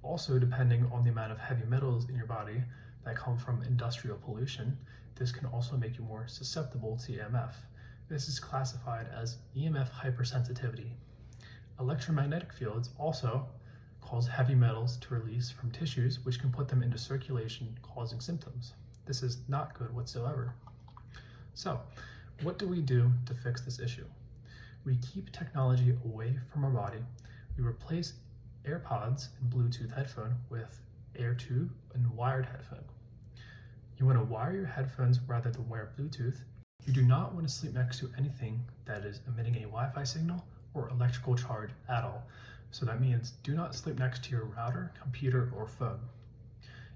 Also, depending on the amount of heavy metals in your body that come from industrial pollution, this can also make you more susceptible to EMF. This is classified as EMF hypersensitivity. Electromagnetic fields also cause heavy metals to release from tissues, which can put them into circulation, causing symptoms. This is not good whatsoever. So, what do we do to fix this issue? We keep technology away from our body. We replace AirPods and Bluetooth headphone with AirTube and wired headphone. You want to wire your headphones rather than wear Bluetooth. You do not want to sleep next to anything that is emitting a Wi-Fi signal or electrical charge at all. So that means do not sleep next to your router, computer, or phone.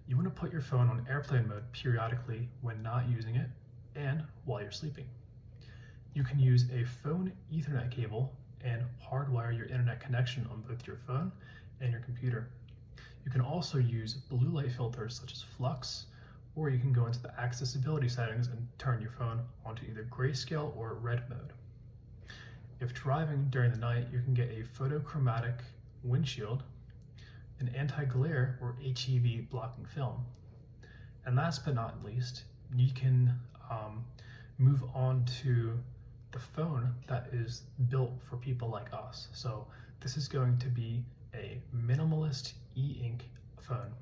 You want to put your phone on airplane mode periodically when not using it and while you're sleeping. You can use a phone Ethernet cable and hardwire your internet connection on both your phone and your computer. You can also use blue light filters such as Flux, or you can go into the accessibility settings and turn your phone onto either grayscale or red mode. If driving during the night, you can get a photochromatic windshield, an anti-glare or HEV blocking film. And last but not least, you can move on to the phone that is built for people like us. So this is going to be a minimalist e-ink phone.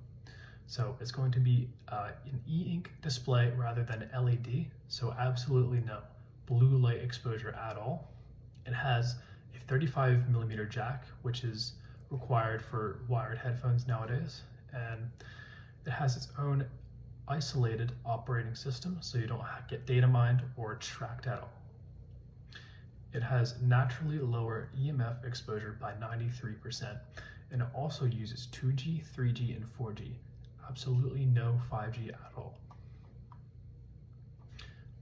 So it's going to be an e-ink display rather than LED, so absolutely no blue light exposure at all. It has a 35mm jack, which is required for wired headphones nowadays, and it has its own isolated operating system, so you don't get data mined or tracked at all. It has naturally lower EMF exposure by 93%, and it also uses 2G, 3G, and 4G. Absolutely no 5G at all.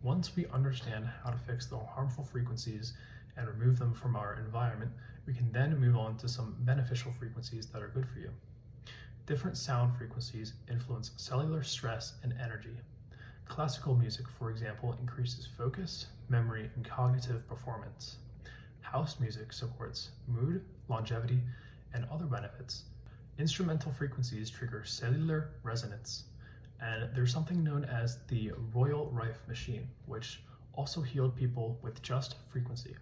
Once we understand how to fix the harmful frequencies and remove them from our environment, we can then move on to some beneficial frequencies that are good for you. Different sound frequencies influence cellular stress and energy. Classical music, for example, increases focus, memory, and cognitive performance. House music supports mood, longevity, and other benefits. Instrumental frequencies trigger cellular resonance, and there's something known as the Royal Rife machine, which also healed people with just frequency.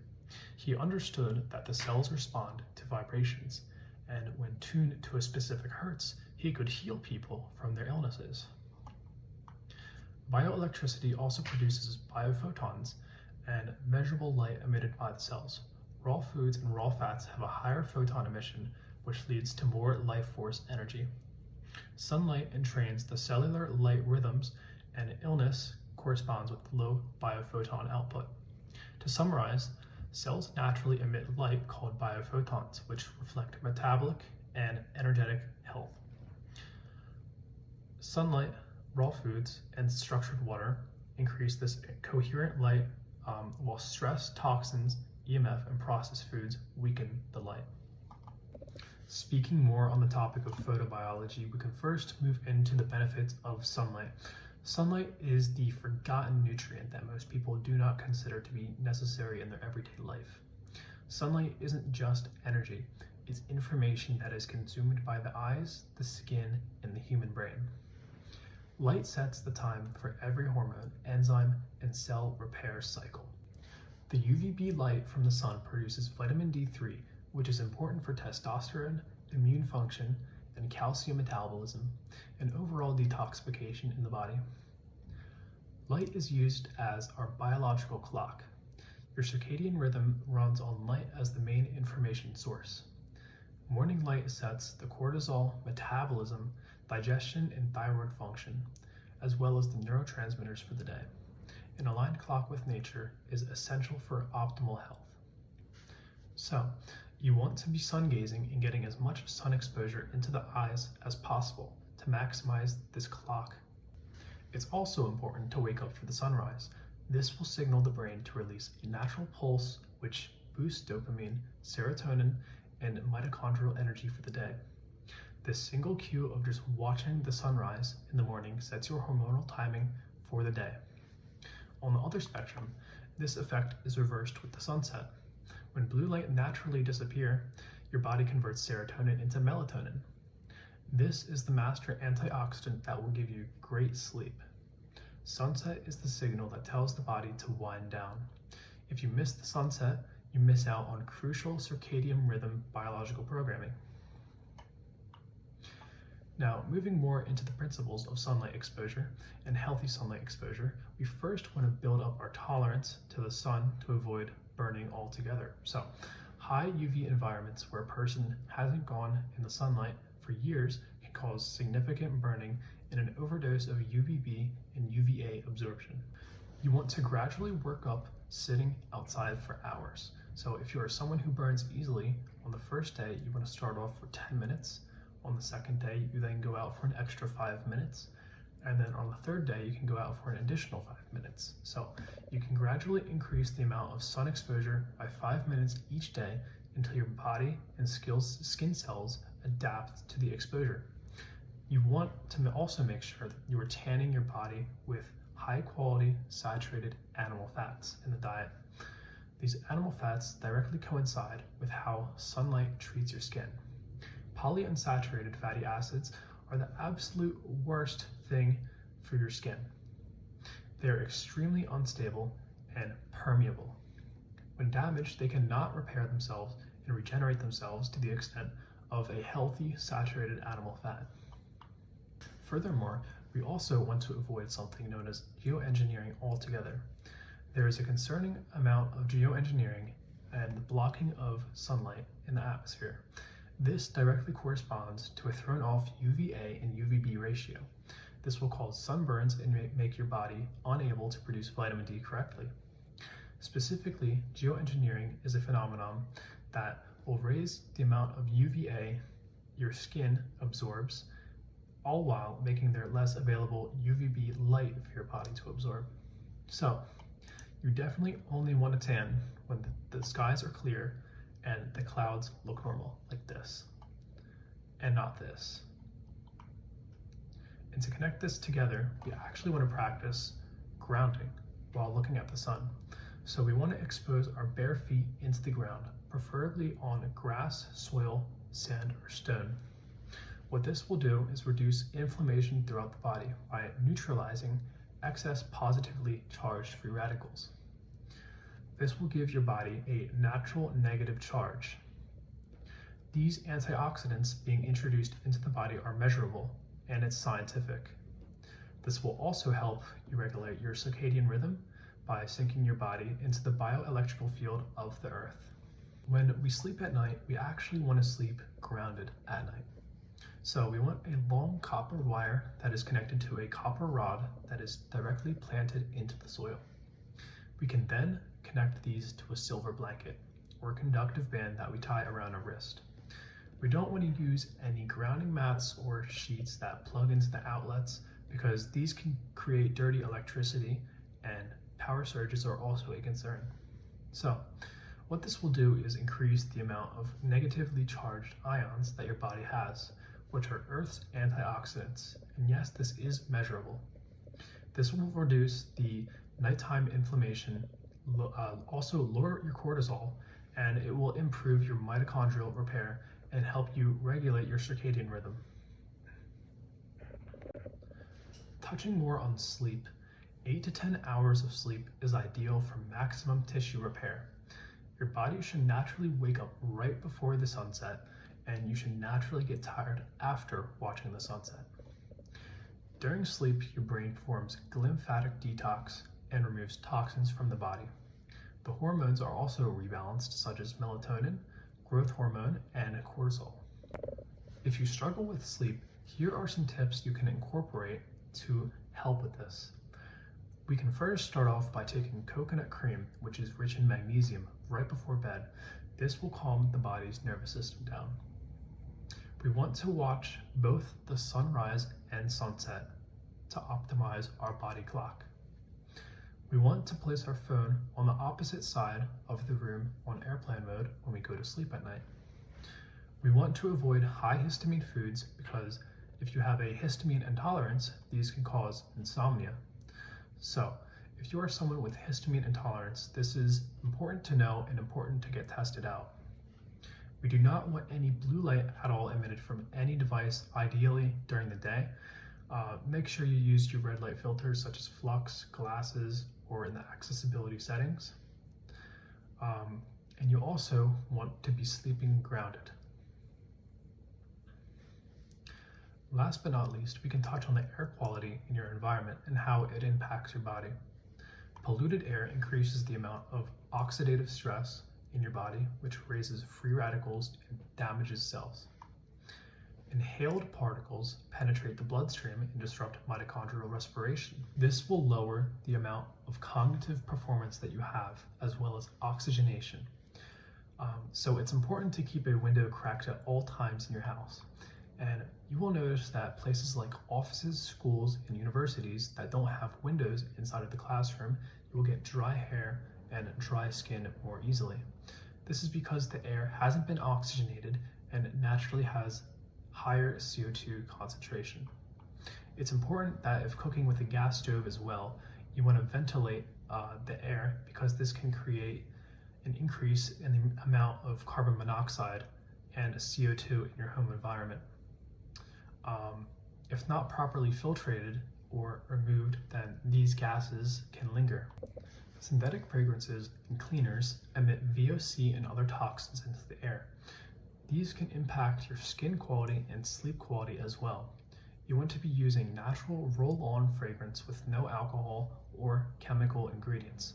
He understood that the cells respond to vibrations, and when tuned to a specific hertz, he could heal people from their illnesses. Bioelectricity also produces biophotons and measurable light emitted by the cells. Raw foods and raw fats have a higher photon emission, which leads to more life force energy. Sunlight entrains the cellular light rhythms, and illness corresponds with low biophoton output. To summarize, cells naturally emit light called biophotons, which reflect metabolic and energetic health. Sunlight, raw foods, and structured water increase this coherent light, while stress, toxins, EMF, and processed foods weaken the light. Speaking more on the topic of photobiology, we can first move into the benefits of sunlight. Sunlight is the forgotten nutrient that most people do not consider to be necessary in their everyday life. Sunlight isn't just energy, it's information that is consumed by the eyes, the skin, and the human brain. Light sets the time for every hormone, enzyme, and cell repair cycle. The UVB light from the sun produces vitamin D3, which is important for testosterone, immune function, and calcium metabolism, and overall detoxification in the body. Light is used as our biological clock. Your circadian rhythm runs on light as the main information source. Morning light sets the cortisol, metabolism, digestion, and thyroid function, as well as the neurotransmitters for the day. An aligned clock with nature is essential for optimal health. So, you want to be sun gazing and getting as much sun exposure into the eyes as possible to maximize this clock. It's also important to wake up for the sunrise. This will signal the brain to release a natural pulse which boosts dopamine, serotonin, and mitochondrial energy for the day. This single cue of just watching the sunrise in the morning sets your hormonal timing for the day. On the other spectrum, this effect is reversed with the sunset. When blue light naturally disappears, your body converts serotonin into melatonin. This is the master antioxidant that will give you great sleep. Sunset is the signal that tells the body to wind down. If you miss the sunset, you miss out on crucial circadian rhythm biological programming. Now, moving more into the principles of sunlight exposure and healthy sunlight exposure, we first want to build up our tolerance to the sun to avoid burning altogether. So, high UV environments where a person hasn't gone in the sunlight for years can cause significant burning and an overdose of UVB and UVA absorption. You want to gradually work up sitting outside for hours. So if you are someone who burns easily, on the first day you want to start off for 10 minutes. On the second day, you then go out for an extra 5 minutes. And then on the third day, you can go out for an additional 5 minutes. So you can gradually increase the amount of sun exposure by 5 minutes each day until your body and skin cells adapt to the exposure. You want to also make sure that you are tanning your body with high quality saturated animal fats in the diet. These animal fats directly coincide with how sunlight treats your skin. Polyunsaturated fatty acids are the absolute worst thing for your skin. They are extremely unstable and permeable. When damaged, they cannot repair themselves and regenerate themselves to the extent of a healthy saturated animal fat. Furthermore, we also want to avoid something known as geoengineering altogether. There is a concerning amount of geoengineering and the blocking of sunlight in the atmosphere. This directly corresponds to a thrown off UVA and UVB ratio. This will cause sunburns and make your body unable to produce vitamin D correctly. Specifically, geoengineering is a phenomenon that will raise the amount of UVA your skin absorbs, all while making there less available UVB light for your body to absorb. So, you definitely only want to tan when the skies are clear and the clouds look normal, like this, and not this. And to connect this together, we actually want to practice grounding while looking at the sun. So we want to expose our bare feet into the ground, preferably on grass, soil, sand, or stone. What this will do is reduce inflammation throughout the body by neutralizing excess positively charged free radicals. This will give your body a natural negative charge. These antioxidants being introduced into the body are measurable, and it's scientific. This will also help you regulate your circadian rhythm by syncing your body into the bioelectrical field of the earth. When we sleep at night, we actually want to sleep grounded at night. So we want a long copper wire that is connected to a copper rod that is directly planted into the soil. We can then connect these to a silver blanket or conductive band that we tie around our wrist. We don't want to use any grounding mats or sheets that plug into the outlets because these can create dirty electricity and power surges are also a concern. So what this will do is increase the amount of negatively charged ions that your body has, which are Earth's antioxidants. And yes, this is measurable. This will reduce the nighttime inflammation, also lower your cortisol, and it will improve your mitochondrial repair and help you regulate your circadian rhythm. Touching more on sleep, 8 to 10 hours of sleep is ideal for maximum tissue repair. Your body should naturally wake up right before the sunset, and you should naturally get tired after watching the sunset. During sleep, your brain forms glymphatic detox and removes toxins from the body. The hormones are also rebalanced, such as melatonin, growth hormone, and cortisol. If you struggle with sleep, here are some tips you can incorporate to help with this. We can first start off by taking coconut cream, which is rich in magnesium, right before bed. This will calm the body's nervous system down. We want to watch both the sunrise and sunset to optimize our body clock. We want to place our phone on the opposite side of the room on airplane mode when we go to sleep at night. We want to avoid high histamine foods because if you have a histamine intolerance, these can cause insomnia. So, if you are someone with histamine intolerance, this is important to know and important to get tested out. We do not want any blue light at all emitted from any device, ideally during the day. Make sure you use your red light filters such as flux, glasses, or in the accessibility settings. And you also want to be sleeping grounded. Last but not least, we can touch on the air quality in your environment and how it impacts your body. Polluted air increases the amount of oxidative stress in your body, which raises free radicals and damages cells. Inhaled particles penetrate the bloodstream and disrupt mitochondrial respiration. This will lower the amount of cognitive performance that you have, as well as oxygenation. So it's important to keep a window cracked at all times in your house. And you will notice that places like offices, schools, and universities that don't have windows inside of the classroom, you will get dry hair and dry skin more easily. This is because the air hasn't been oxygenated and naturally has higher CO2 concentration. It's important that if cooking with a gas stove as well, you want to ventilate the air, because this can create an increase in the amount of carbon monoxide and CO2 in your home environment. If not properly filtrated or removed, then these gases can linger. Synthetic fragrances and cleaners emit VOC and other toxins into the air. These can impact your skin quality and sleep quality as well. You want to be using natural roll-on fragrance with no alcohol or chemical ingredients.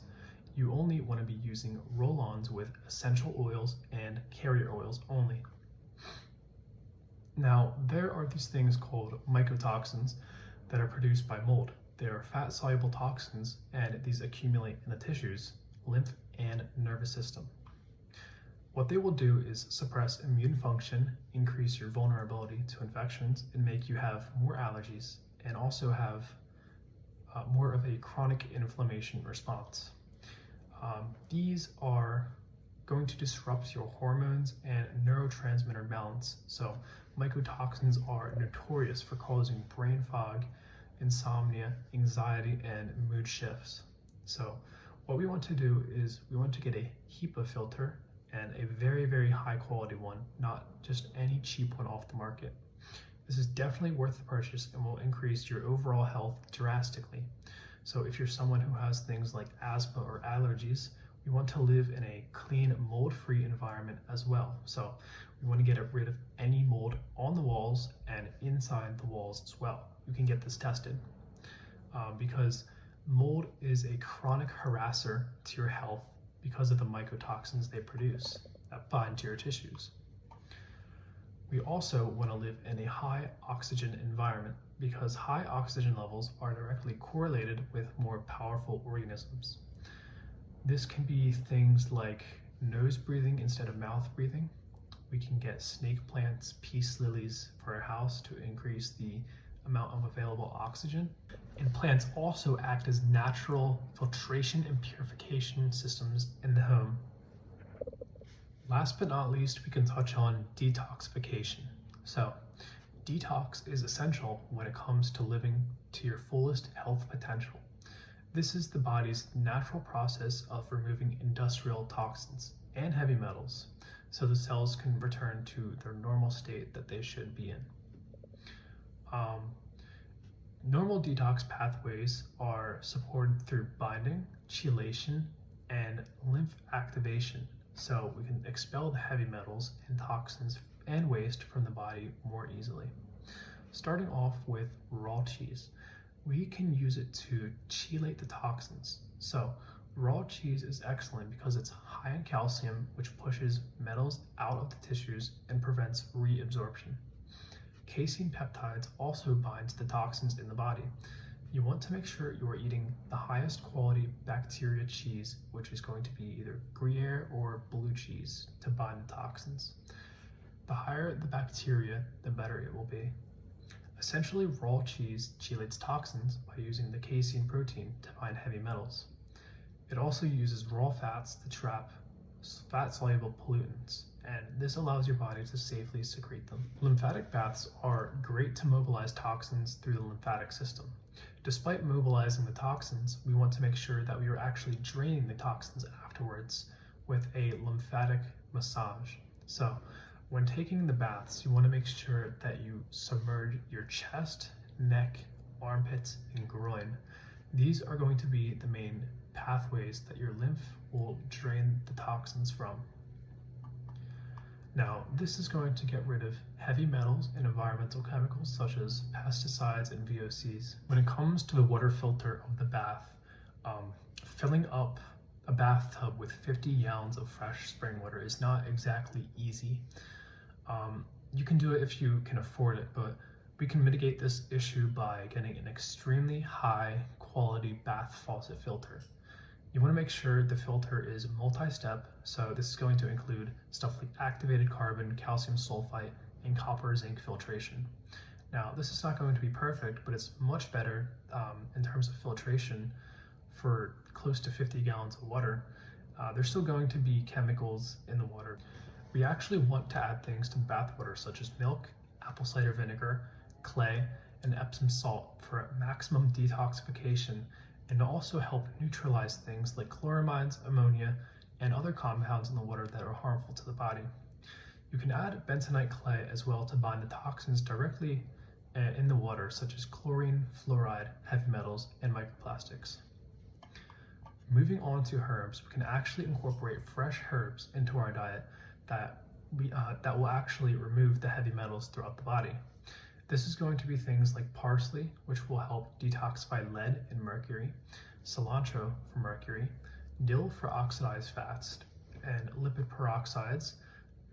You only want to be using roll-ons with essential oils and carrier oils only. Now, there are these things called mycotoxins that are produced by mold. They are fat-soluble toxins, and these accumulate in the tissues, lymph, and nervous system. What they will do is suppress immune function, increase your vulnerability to infections, and make you have more allergies, and also have more of a chronic inflammation response. These are going to disrupt your hormones and neurotransmitter balance. So mycotoxins are notorious for causing brain fog, insomnia, anxiety, and mood shifts. So what we want to do is we want to get a HEPA filter, and a very, very high quality one, not just any cheap one off the market. This is definitely worth the purchase and will increase your overall health drastically. So if you're someone who has things like asthma or allergies, we want to live in a clean, mold-free environment as well. So we want to get rid of any mold on the walls and inside the walls as well. You can get this tested because mold is a chronic harasser to your health because of the mycotoxins they produce that bind to your tissues. We also want to live in a high oxygen environment because high oxygen levels are directly correlated with more powerful organisms. This can be things like nose breathing instead of mouth breathing. We can get snake plants, peace lilies for our house to increase the amount of available oxygen. And plants also act as natural filtration and purification systems in the home. Last but not least, we can touch on detoxification. So, detox is essential when it comes to living to your fullest health potential. This is the body's natural process of removing industrial toxins and heavy metals, so the cells can return to their normal state that they should be in. Normal detox pathways are supported through binding, chelation, and lymph activation, so we can expel the heavy metals and toxins and waste from the body more easily. Starting off with raw cheese, we can use it to chelate the toxins. So raw cheese is excellent because it's high in calcium, which pushes metals out of the tissues and prevents reabsorption. Casein peptides also binds the toxins in the body. You want to make sure you are eating the highest quality bacteria cheese, which is going to be either Gruyere or blue cheese, to bind the toxins. The higher the bacteria, the better it will be. Essentially, raw cheese chelates toxins by using the casein protein to bind heavy metals. It also uses raw fats to trap fat-soluble pollutants, and this allows your body to safely secrete them. Lymphatic baths are great to mobilize toxins through the lymphatic system. Despite mobilizing the toxins, we want to make sure that we are actually draining the toxins afterwards with a lymphatic massage. So, when taking the baths, you want to make sure that you submerge your chest, neck, armpits, and groin. These are going to be the main pathways that your lymph will drain the toxins from. Now, this is going to get rid of heavy metals and environmental chemicals such as pesticides and VOCs. When it comes to the water filter of the bath, filling up a bathtub with 50 gallons of fresh spring water is not exactly easy. You can do it if you can afford it, but we can mitigate this issue by getting an extremely high quality bath faucet filter. You want to make sure the filter is multi-step, so this is going to include stuff like activated carbon, calcium sulfite, and copper zinc filtration. Now, this is not going to be perfect, but it's much better in terms of filtration for close to 50 gallons of water. There's still going to be chemicals in the water. We actually want to add things to bath water such as milk, apple cider vinegar, clay, and Epsom salt for maximum detoxification, and to also help neutralize things like chloramines, ammonia, and other compounds in the water that are harmful to the body. You can add bentonite clay as well to bind the toxins directly in the water, such as chlorine, fluoride, heavy metals, and microplastics. Moving on to herbs, we can actually incorporate fresh herbs into our diet that will actually remove the heavy metals throughout the body. This is going to be things like parsley, which will help detoxify lead and mercury, cilantro for mercury, dill for oxidized fats, and lipid peroxides,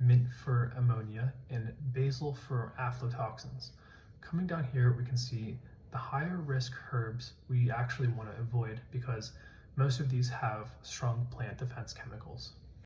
mint for ammonia, and basil for aflatoxins. Coming down here, we can see the higher risk herbs we actually want to avoid because most of these have strong plant defense chemicals.